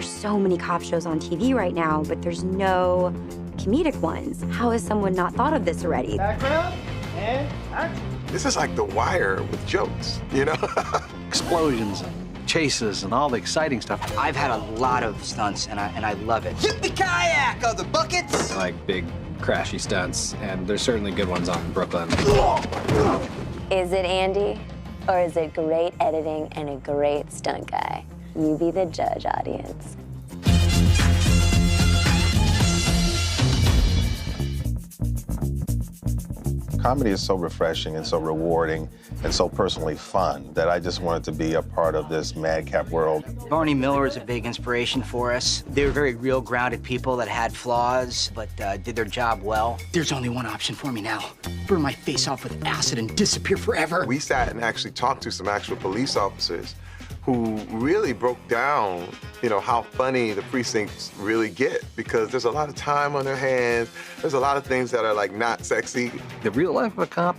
There's so many cop shows on TV right now, but there's no comedic ones. How has someone not thought of this already? Background and action. This is like The Wire with jokes, you know? Explosions and chases and all the exciting stuff. I've had a lot of stunts, and I love it. Hit the kayak of the buckets! I like big, crashy stunts, and there's certainly good ones on Brooklyn. Is it Andy, or is it great editing and a great stunt guy? You be the judge, audience. Comedy is so refreshing and so rewarding and so personally fun that I just wanted to be a part of this madcap world. Barney Miller is a big inspiration for us. They were very real, grounded people that had flaws, but did their job well. There's only one option for me now. Burn my face off with acid and disappear forever. We sat and actually talked to some actual police officers who really broke down, you know, how funny the precincts really get, because there's a lot of time on their hands. There's a lot of things that are like not sexy. The real life of a cop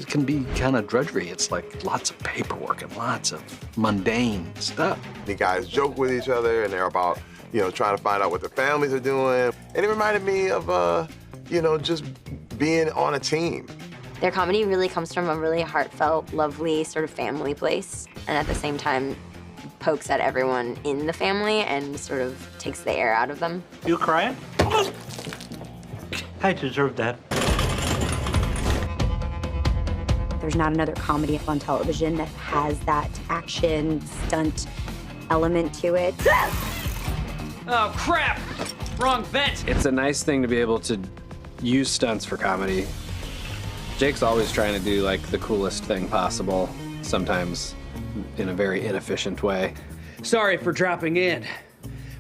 can be kind of drudgery. It's like lots of paperwork and lots of mundane stuff. The guys joke with each other and they're about, you know, trying to find out what their families are doing. And it reminded me of, you know, just being on a team. Their comedy really comes from a really heartfelt, lovely sort of family place, and at the same time pokes at everyone in the family and sort of takes the air out of them. You crying? I deserve that. There's not another comedy on television that has that action stunt element to it. Oh, crap! Wrong vent! It's a nice thing to be able to use stunts for comedy. Jake's always trying to do like the coolest thing possible, sometimes in a very inefficient way. Sorry for dropping in.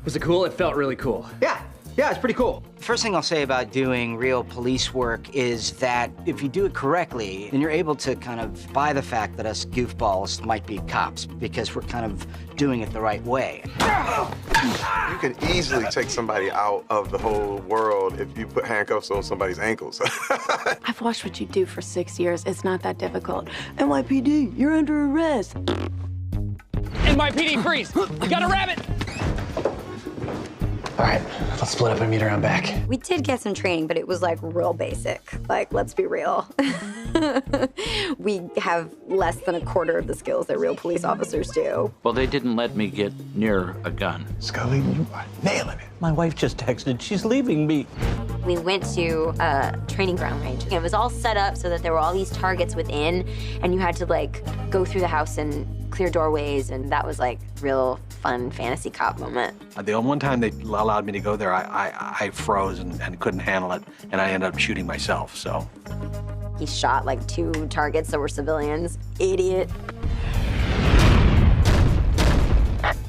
Was it cool? It felt really cool. Yeah, it's pretty cool. First thing I'll say about doing real police work is that if you do it correctly, then you're able to kind of buy the fact that us goofballs might be cops, because we're kind of doing it the right way. You can easily take somebody out of the whole world if you put handcuffs on somebody's ankles. I've watched what you do for 6 years. It's not that difficult. NYPD, you're under arrest. NYPD, freeze! You got a rabbit! All right, let's split up and meet around back. We did get some training, but it was like real basic. Like, let's be real. We have less than a quarter of the skills that real police officers do. Well, they didn't let me get near a gun. Scully, you are nailing it. My wife just texted. She's leaving me. We went to a training ground range. It was all set up so that there were all these targets within, and you had to like go through the house and clear doorways, and that was like real fun fantasy cop moment. The one time they allowed me to go there, I froze and couldn't handle it, and I ended up shooting myself, so. He shot like 2 targets that were civilians. Idiot.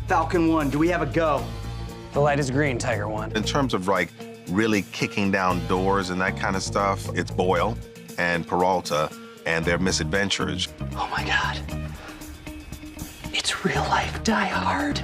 Falcon 1, do we have a go? The light is green, Tiger 1. In terms of like really kicking down doors and that kind of stuff, it's Boyle and Peralta and their misadventures. Oh my God. It's real life Die Hard.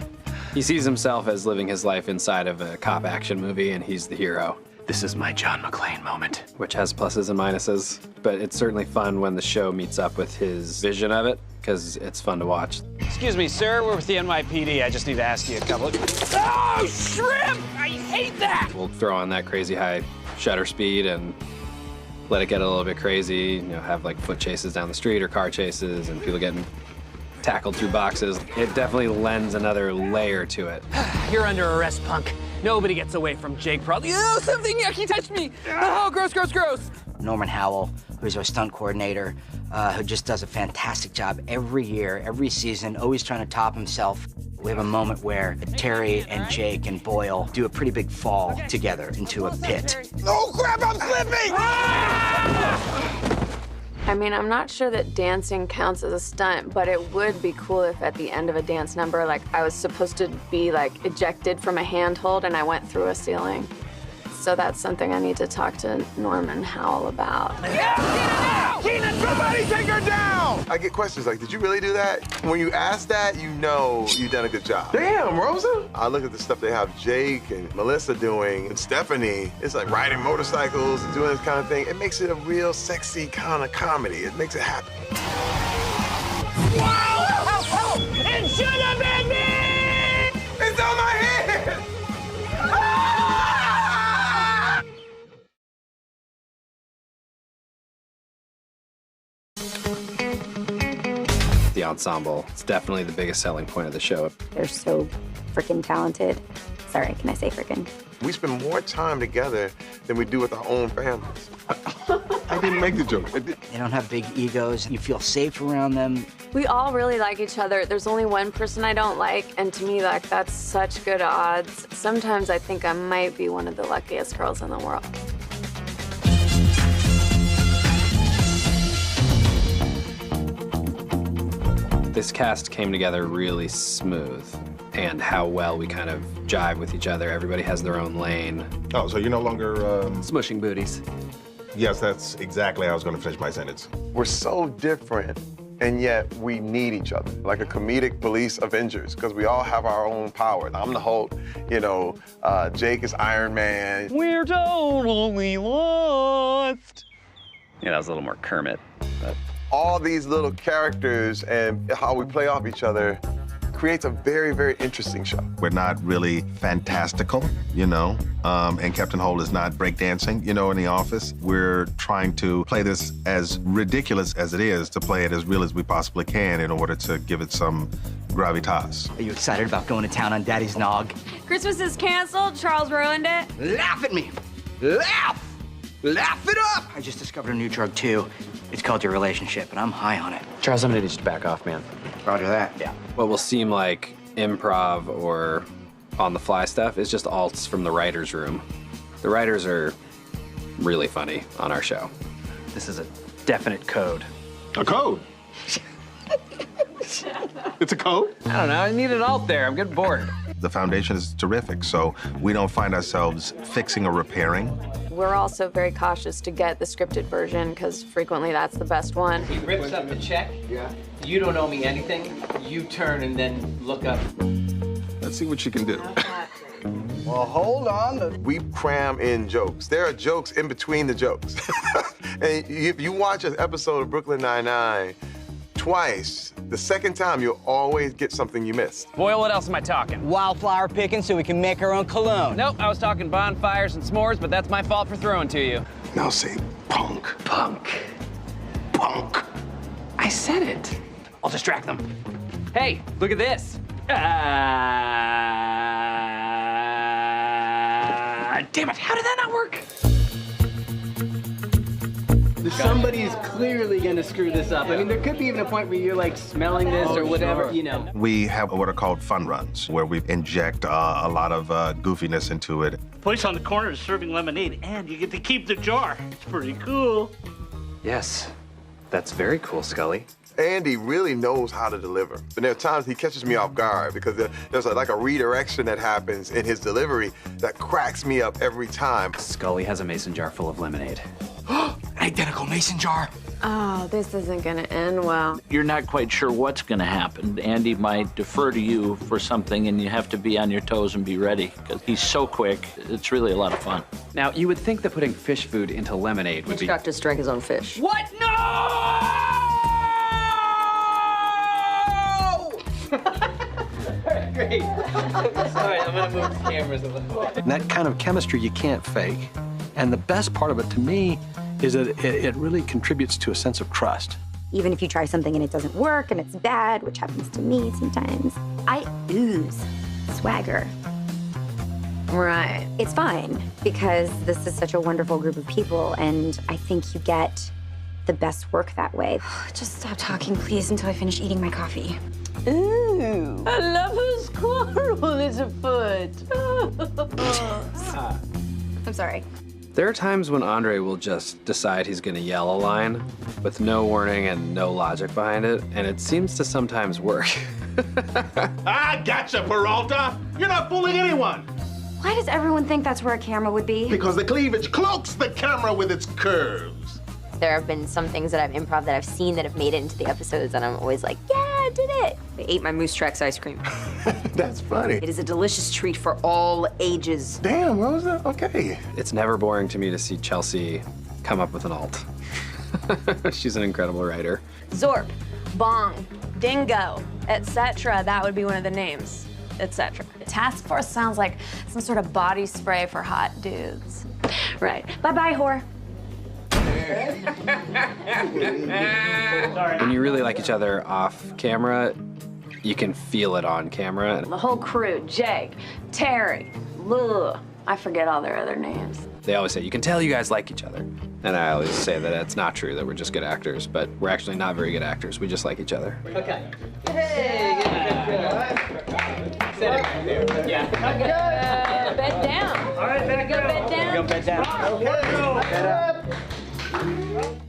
He sees himself as living his life inside of a cop action movie, and he's the hero. This is my John McClane moment. Which has pluses and minuses, but it's certainly fun when the show meets up with his vision of it, because it's fun to watch. Excuse me, sir. We're with the NYPD. I just need to ask you a couple of... Oh, shrimp! I hate that! We'll throw on that crazy high shutter speed and let it get a little bit crazy, you know, have like foot chases down the street or car chases and people getting tackled through boxes. It definitely lends another layer to it. You're under arrest, punk. Nobody gets away from Jake Probably. Oh, something yucky touched me. Oh, gross, gross, gross. Norman Howell, who's our stunt coordinator, who just does a fantastic job every year, every season, always trying to top himself. We have a moment where Terry and Jake and Boyle do a pretty big fall together into a pit. Oh crap, I'm slipping! I mean, I'm not sure that dancing counts as a stunt, but it would be cool if at the end of a dance number, like, I was supposed to be, like, ejected from a handhold and I went through a ceiling. So that's something I need to talk to Norman Howell about. Yeah, Keenan, somebody take her down! I get questions like, did you really do that? When you ask that, you know you've done a good job. Damn, Rosa! I look at the stuff they have Jake and Melissa doing, and Stephanie. It's like riding motorcycles and doing this kind of thing. It makes it a real sexy kind of comedy. It makes it happen. Wow! It should have been me! It's on my head! ensemble. It's definitely the biggest selling point of the show. They're so freaking talented. Sorry, can I say freaking? We spend more time together than we do with our own families. I didn't make the joke. They don't have big egos. You feel safe around them. We all really like each other. There's only one person I don't like, and to me, like, that's such good odds. Sometimes I think I might be one of the luckiest girls in the world. This cast came together really smooth, and how well we kind of jive with each other. Everybody has their own lane. Oh, so you're no longer, Smushing booties. Yes, that's exactly how I was going to finish my sentence. We're so different, and yet we need each other, like a comedic police Avengers, because we all have our own power. I'm the Hulk, you know, Jake is Iron Man. We're totally lost. Yeah, that was a little more Kermit, but... All these little characters and how we play off each other creates a very, very interesting show. We're not really fantastical, you know, and Captain Holt is not breakdancing, you know, in the office. We're trying to play this as ridiculous as it is, to play it as real as we possibly can in order to give it some gravitas. Are you excited about going to town on Daddy's nog? Christmas is canceled. Charles ruined it. Laugh at me! Laugh! Laugh it up! I just discovered a new drug, too. It's called your relationship, and I'm high on it. Charles, I'm gonna need you to back off, man. Roger that. Yeah. What will seem like improv or on-the-fly stuff is just alts from the writer's room. The writers are really funny on our show. This is a definite code. A code? It's a code? I don't know, I need an alt there. I'm getting bored. The foundation is terrific, so we don't find ourselves fixing or repairing. We're also very cautious to get the scripted version because frequently that's the best one. He rips up the check. Yeah. You don't owe me anything. You turn and then look up. Let's see what you can do. Well, hold on. We cram in jokes. There are jokes in between the jokes. And if you watch an episode of Brooklyn Nine-Nine twice, the second time you'll always get something you missed. Boyle, what else am I talking? Wildflower picking so we can make our own cologne. Nope, I was talking bonfires and s'mores, but that's my fault for throwing to you. Now say punk. Punk. Punk. I said it. I'll distract them. Hey, look at this. Damn it, how did that not work? Somebody's clearly gonna screw this up. I mean, there could be even a point where you're like smelling this or whatever, you know. We have what are called fun runs, where we inject a lot of goofiness into it. The place on the corner is serving lemonade, and you get to keep the jar. It's pretty cool. Yes, that's very cool, Scully. Andy really knows how to deliver. And there are times he catches me off guard because there's like a redirection that happens in his delivery that cracks me up every time. Scully has a mason jar full of lemonade. An identical mason jar. Oh, this isn't gonna end well. You're not quite sure what's going to happen. Andy might defer to you for something, and you have to be on your toes and be ready, because he's so quick. It's really a lot of fun. Now, you would think that putting fish food into lemonade would be... Hitchcock just drank his own fish. What? No! Great. Sorry, I'm gonna move the cameras a little bit. And that kind of chemistry you can't fake. And the best part of it to me is that it really contributes to a sense of trust. Even if you try something and it doesn't work and it's bad, which happens to me sometimes, I ooze swagger. Right. It's fine because this is such a wonderful group of people, and I think you get the best work that way. Just stop talking, please, until I finish eating my coffee. Ooh, I love a squirrel is a foot. I'm sorry. There are times when Andre will just decide he's gonna yell a line with no warning and no logic behind it, and it seems to sometimes work. I gotcha, Peralta. You're not fooling anyone. Why does everyone think that's where a camera would be? Because the cleavage cloaks the camera with its curves. There have been some things that I've improv that I've seen that have made it into the episodes, and I'm always like, yeah, I did it. I ate my Moose Tracks ice cream. That's funny. It is a delicious treat for all ages. Damn, Rosa, okay. It's never boring to me to see Chelsea come up with an alt. She's an incredible writer. Zorp, Bong, Dingo, etc. That would be one of the names, etc. Task Force sounds like some sort of body spray for hot dudes. Right. Bye-bye, whore. There When you really like each other off camera, you can feel it on camera. The whole crew, Jake, Terry, Lou, I forget all their other names. They always say, you can tell you guys like each other. And I always say that it's not true, that we're just good actors, but we're actually not very good actors. We just like each other. Okay. Hey, good. Sit it right there. Yeah. Bed down. All right, back Go up. bed down. Go bed down. Okay. Bed up.